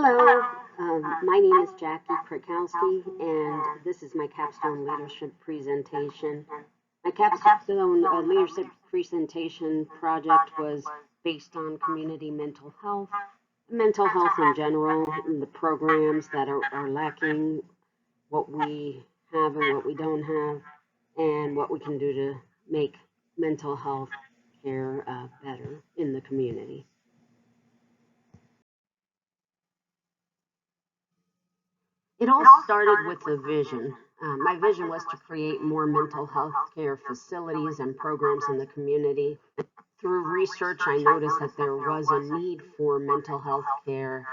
Hello, my name is Jackie Krakowski, and this is my capstone leadership presentation. My capstone leadership presentation project was based on community mental health in general, and the programs that are lacking, what we have and what we don't have, and what we can do to make mental health care better in the community. It all started with a vision. My vision was to create more mental health care facilities and programs in the community. Through research, I noticed that there was a need for mental health care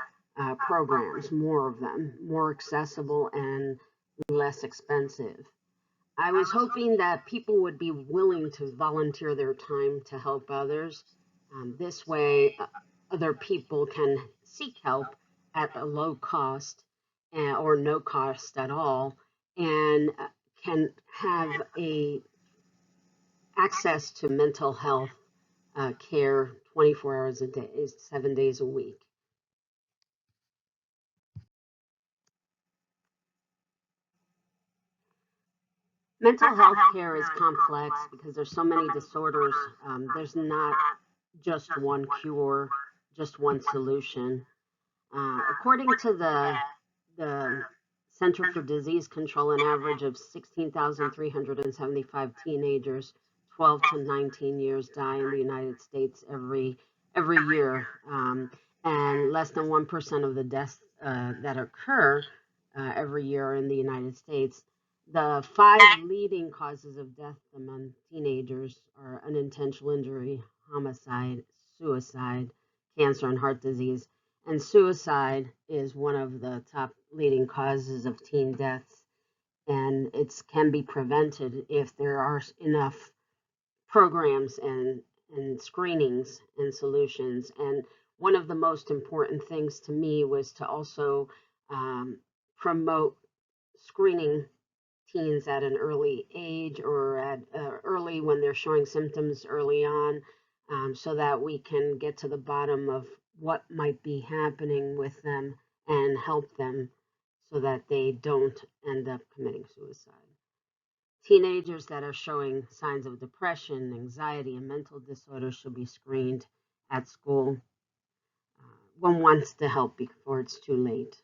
programs, more of them, more accessible and less expensive. I was hoping that people would be willing to volunteer their time to help others. This way, other people can seek help at a low cost or no cost at all, and can have a access to mental health care 24 hours a day, 7 days a week. Mental health care is complex because there's so many disorders. There's not just one cure, just one solution. According to the Center for Disease Control, an average of 16,375 teenagers 12 to 19 years die in the United States every year, and less than 1% of the deaths that occur every year in the United States. The five leading causes of death among teenagers are unintentional injury, homicide, suicide, cancer, and heart disease. And suicide is one of the top leading causes of teen deaths, and it can be prevented if there are enough programs and screenings and solutions. And one of the most important things to me was to also promote screening teens at an early age or at early when they're showing symptoms early on, so that we can get to the bottom of what might be happening with them and help them so that they don't end up committing suicide. Teenagers that are showing signs of depression, anxiety, and mental disorders should be screened at school. One wants to help before it's too late.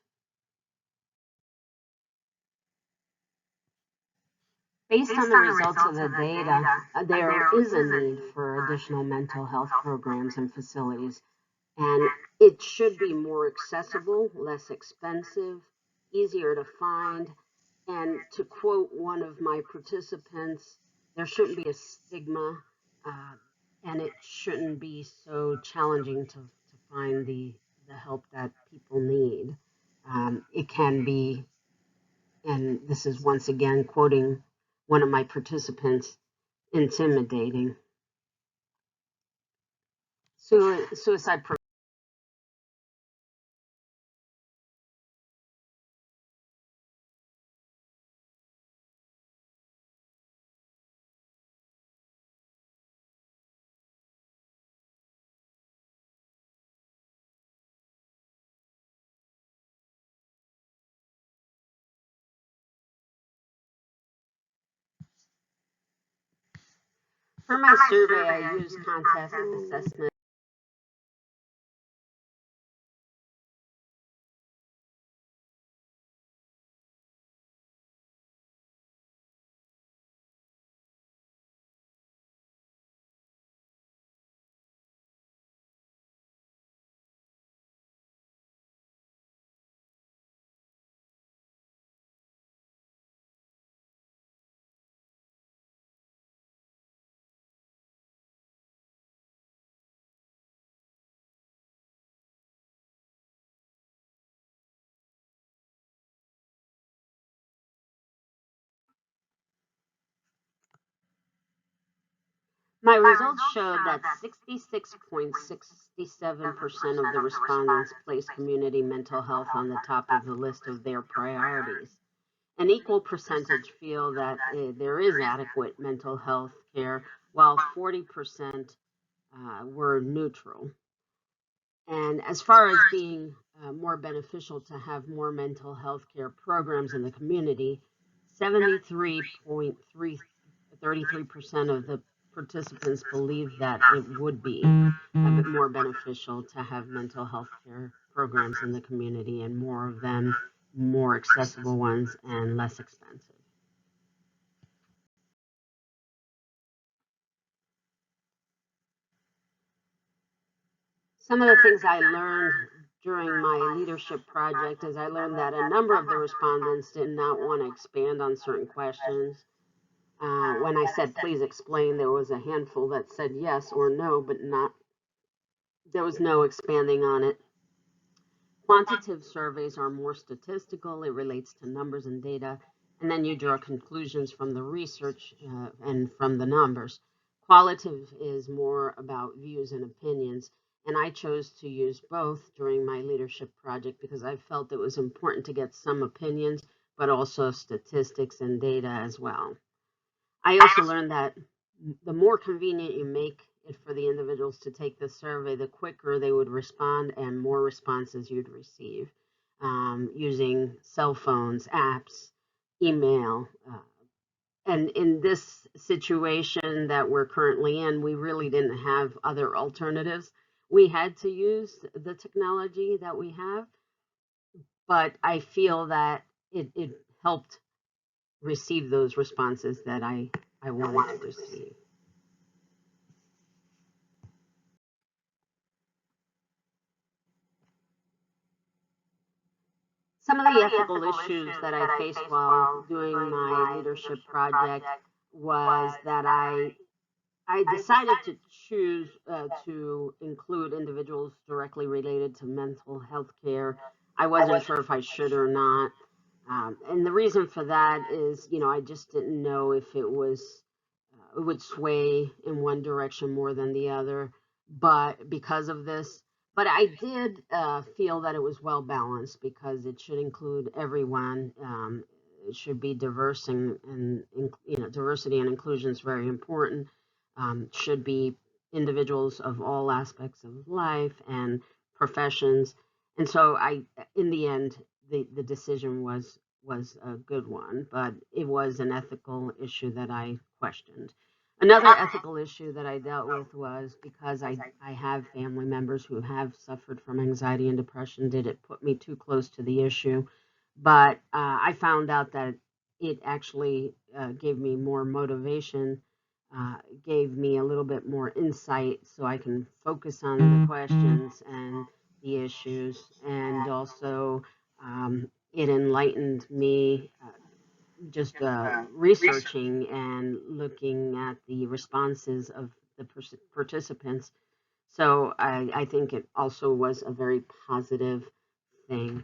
Based on the results of the data, there is a need for additional mental health programs and facilities, and it should be more accessible, less expensive, easier to find. And to quote one of my participants, there shouldn't be a stigma, uh, and it shouldn't be so challenging to find the help that people need. It can be, and this is once again quoting one of my participants, intimidating. Suicide. For my survey, I used contest assessment. My results showed that 66.67% of the respondents placed community mental health on the top of the list of their priorities. An equal percentage feel that there is adequate mental health care, while 40% were neutral. And as far as being more beneficial to have more mental health care programs in the community, 33% of the participants believe that it would be a bit more beneficial to have mental health care programs in the community, and more of them, more accessible ones, and less expensive. Some of the things I learned during my leadership project is I learned that a number of the respondents did not want to expand on certain questions. When I said, please explain, there was a handful that said yes or no, but there was no expanding on it. Quantitative surveys are more statistical, it relates to numbers and data, and then you draw conclusions from the research and from the numbers. Qualitative is more about views and opinions, and I chose to use both during my leadership project because I felt it was important to get some opinions, but also statistics and data as well. I also learned that the more convenient you make it for the individuals to take the survey, the quicker they would respond and more responses you'd receive using cell phones, apps, email. And in this situation that we're currently in, we really didn't have other alternatives. We had to use the technology that we have, but I feel that it helped receive those responses that I wanted to receive. Some of the ethical issues that I faced while doing my leadership project was that I decided to choose to include individuals directly related to mental health care. I wasn't sure if I should or not. And the reason for that is, I just didn't know if it would sway in one direction more than the other. But because of this, but I did feel that it was well balanced because it should include everyone. It should be diverse and diversity and inclusion is very important. Should be individuals of all aspects of life and professions. And so in the end, the decision was a good one, but it was an ethical issue that I questioned. Another ethical issue that I dealt with was because I have family members who have suffered from anxiety and depression. Did it put me too close to the issue? But I found out that it actually gave me more motivation, gave me a little bit more insight so I can focus on the questions and the issues. And also, it enlightened me just researching and looking at the responses of the participants. So I think it also was a very positive thing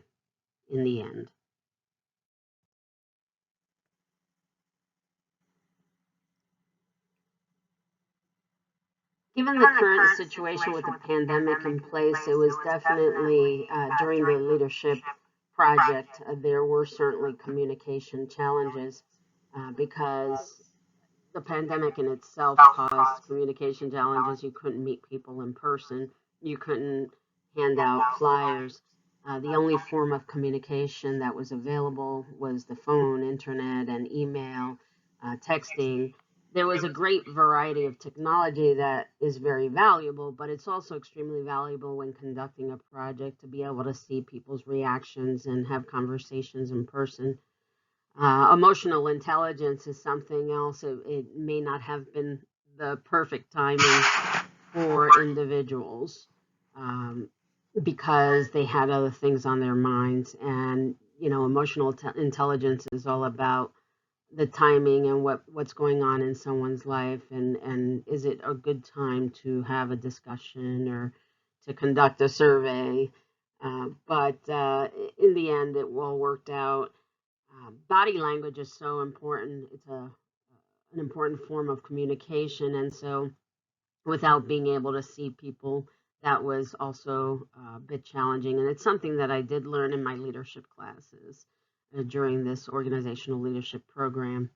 in the end. Given the current situation with the pandemic in place, it was definitely during the leadership project, there were certainly communication challenges because the pandemic in itself caused communication challenges. You couldn't meet people in person, you couldn't hand out flyers. The only form of communication that was available was the phone, internet, and email, texting. There was a great variety of technology that is very valuable, but it's also extremely valuable when conducting a project to be able to see people's reactions and have conversations in person. Emotional intelligence is something else. It may not have been the perfect timing for individuals um, because they had other things on their minds. And, emotional intelligence is all about the timing and what's going on in someone's life, and is it a good time to have a discussion or to conduct a survey. But in the end, it all worked out. Body language is so important. It's an important form of communication, and so without being able to see people, that was also a bit challenging. And it's something that I did learn in my leadership classes during this organizational leadership program.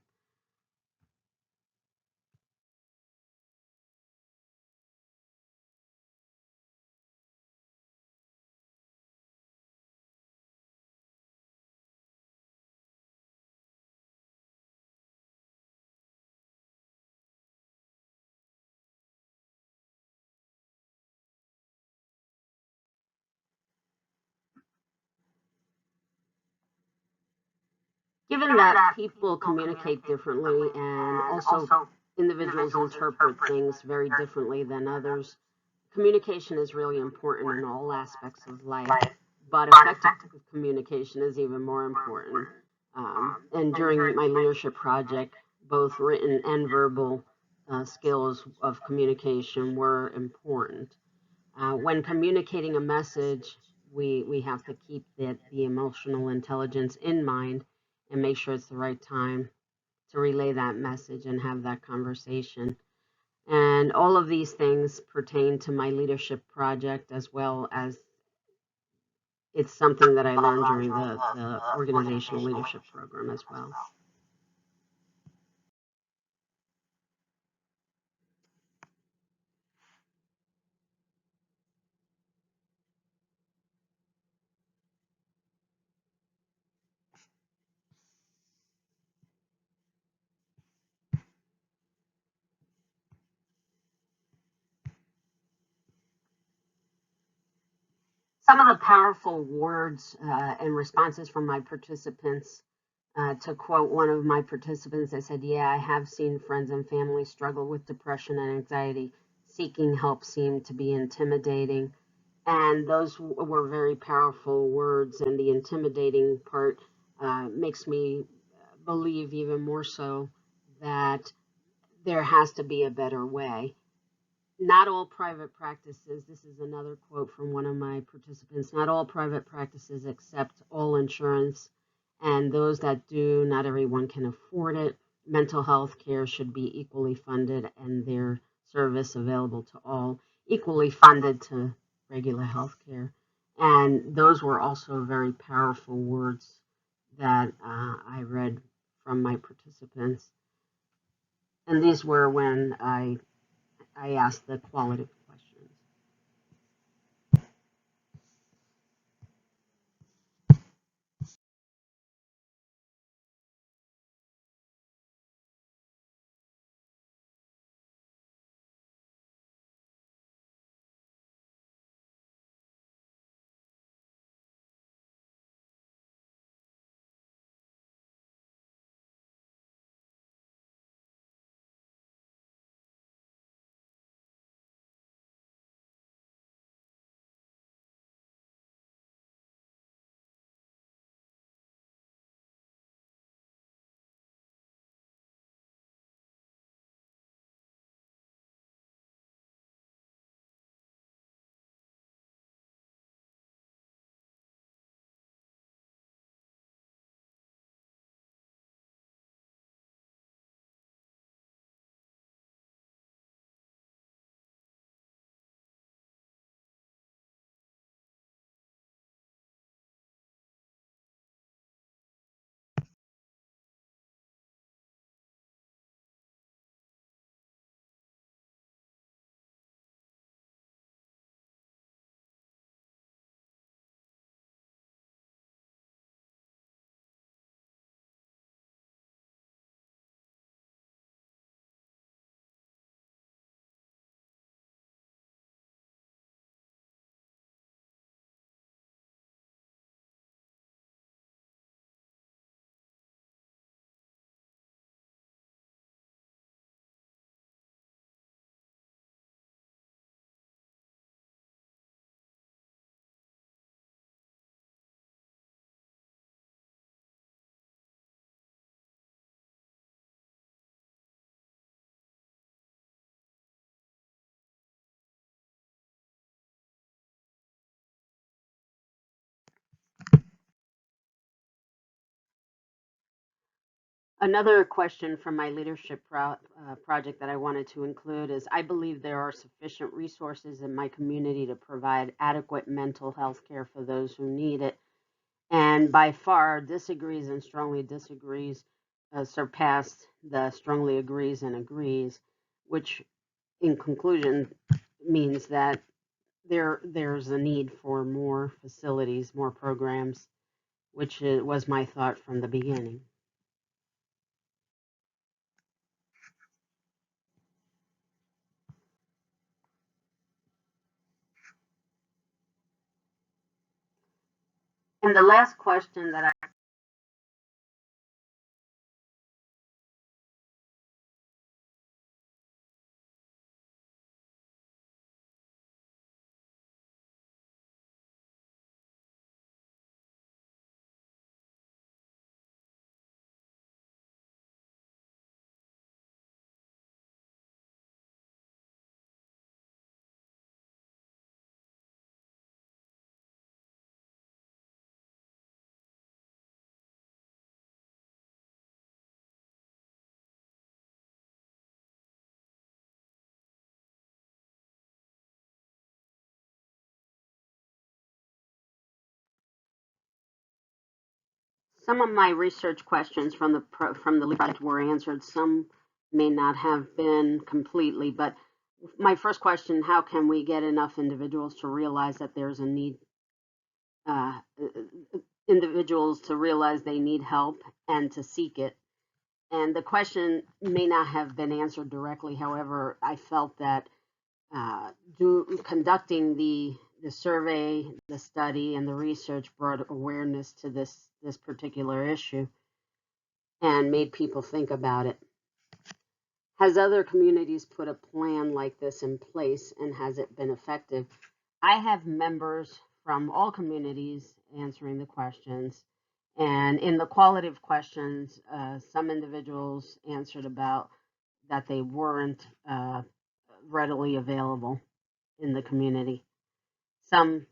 Given that people communicate differently and also individuals interpret things very differently than others, communication is really important in all aspects of life, but effective communication is even more important. And during my leadership project, both written and verbal skills of communication were important. When communicating a message, we have to keep the emotional intelligence in mind and make sure it's the right time to relay that message and have that conversation. And all of these things pertain to my leadership project, as well as it's something that I learned during the organizational leadership program as well. Some of the powerful words and responses from my participants. To quote one of my participants, I said, "Yeah, I have seen friends and family struggle with depression and anxiety. Seeking help seemed to be intimidating." And those were very powerful words, and the intimidating part makes me believe even more so that there has to be a better way. Not all private practices, this is another quote from one of my participants, not all private practices accept all insurance, and those that do, not everyone can afford it. Mental health care should be equally funded and their service available to all, equally funded to regular health care. And those were also very powerful words that I read from my participants. And these were when I asked the qualitative questions. Another question from my leadership project that I wanted to include is, I believe there are sufficient resources in my community to provide adequate mental health care for those who need it. And by far, disagrees and strongly disagrees surpassed the strongly agrees and agrees, which in conclusion means that there's a need for more facilities, more programs, which was my thought from the beginning. And the last question that Some of my research questions from the lead project were answered. Some may not have been completely, but my first question: how can we get enough individuals to realize that there's a need? Individuals to realize they need help and to seek it. And the question may not have been answered directly. However, I felt that conducting the survey, the study, and the research brought awareness to this particular issue and made people think about it. Has other communities put a plan like this in place, and has it been effective? I have members from all communities answering the questions. And in the qualitative questions, some individuals answered about that they weren't readily available in the community. Some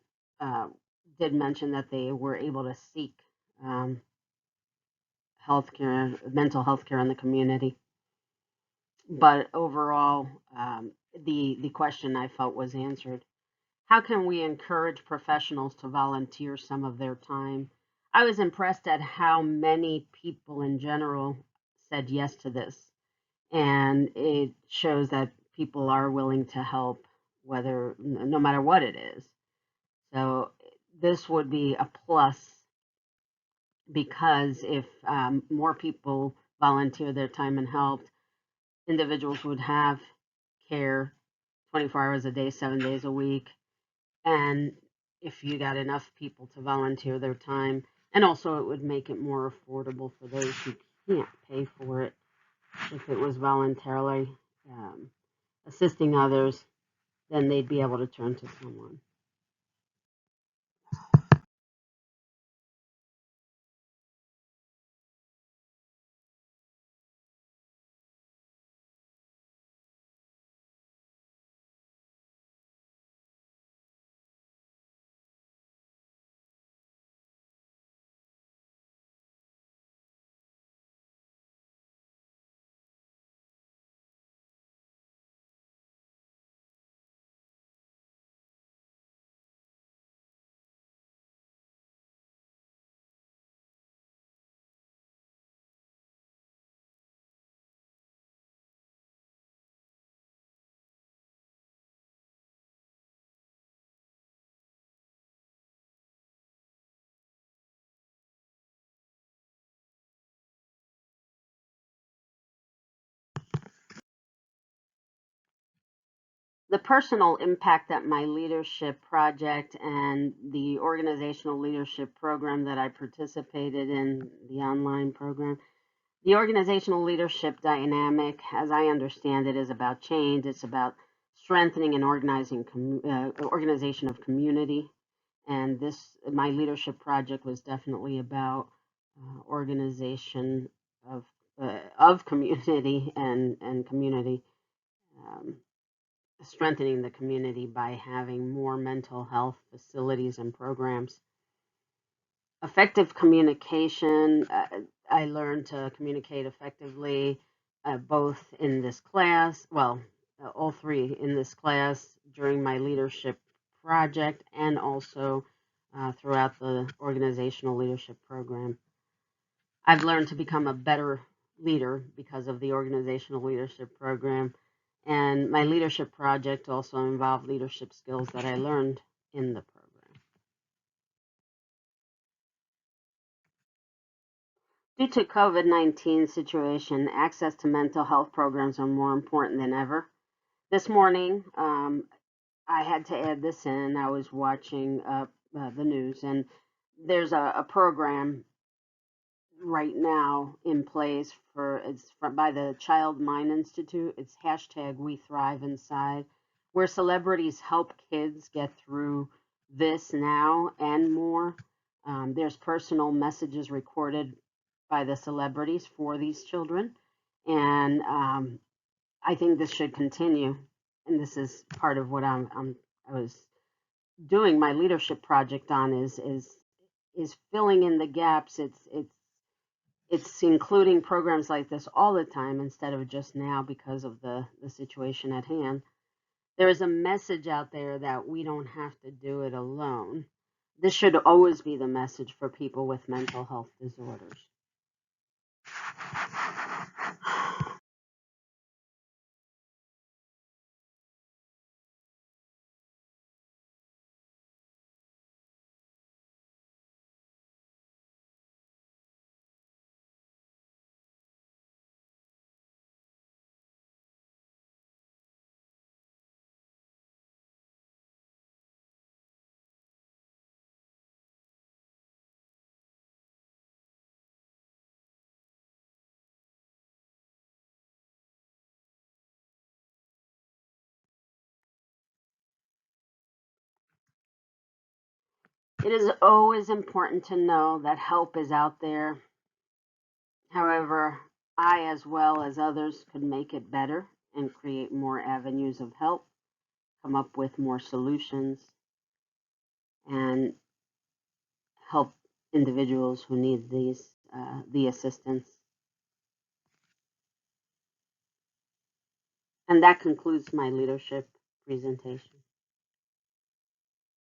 did mention that they were able to seek healthcare, mental health care in the community. But overall, the question I felt was answered. How can we encourage professionals to volunteer some of their time? I was impressed at how many people in general said yes to this. And it shows that people are willing to help, whether no matter what it is. So this would be a plus because if more people volunteer their time and helped, individuals would have care 24 hours a day, 7 days a week. And if you got enough people to volunteer their time, and also it would make it more affordable for those who can't pay for it if it was voluntarily assisting others, then they'd be able to turn to someone. The personal impact that my leadership project and the organizational leadership program that I participated in, the online program, the organizational leadership dynamic, as I understand it, is about change. It's about strengthening and organizing organization of community. And my leadership project was definitely about organization of community and community. Um, Strengthening the community by having more mental health facilities and programs. Effective communication, I learned to communicate effectively both in this class, well, all three in this class during my leadership project and also throughout the organizational leadership program. I've learned to become a better leader because of the organizational leadership program. And my leadership project also involved leadership skills that I learned in the program. Due to COVID-19 situation, access to mental health programs are more important than ever. This morning, I had to add this in. I was watching the news, and there's a program right now in place by the Child Mind Institute. It's hashtag We Thrive Inside, where celebrities help kids get through this now and more. There's personal messages recorded by the celebrities for these children, and I think this should continue. And this is part of what I was doing my leadership project on is filling in the gaps. It's including programs like this all the time instead of just now because of the situation at hand. There is a message out there that we don't have to do it alone, This should always be the message for people with mental health disorders. It is always important to know that help is out there. However, I, as well as others, could make it better and create more avenues of help, come up with more solutions, and help individuals who need the assistance. And that concludes my leadership presentation.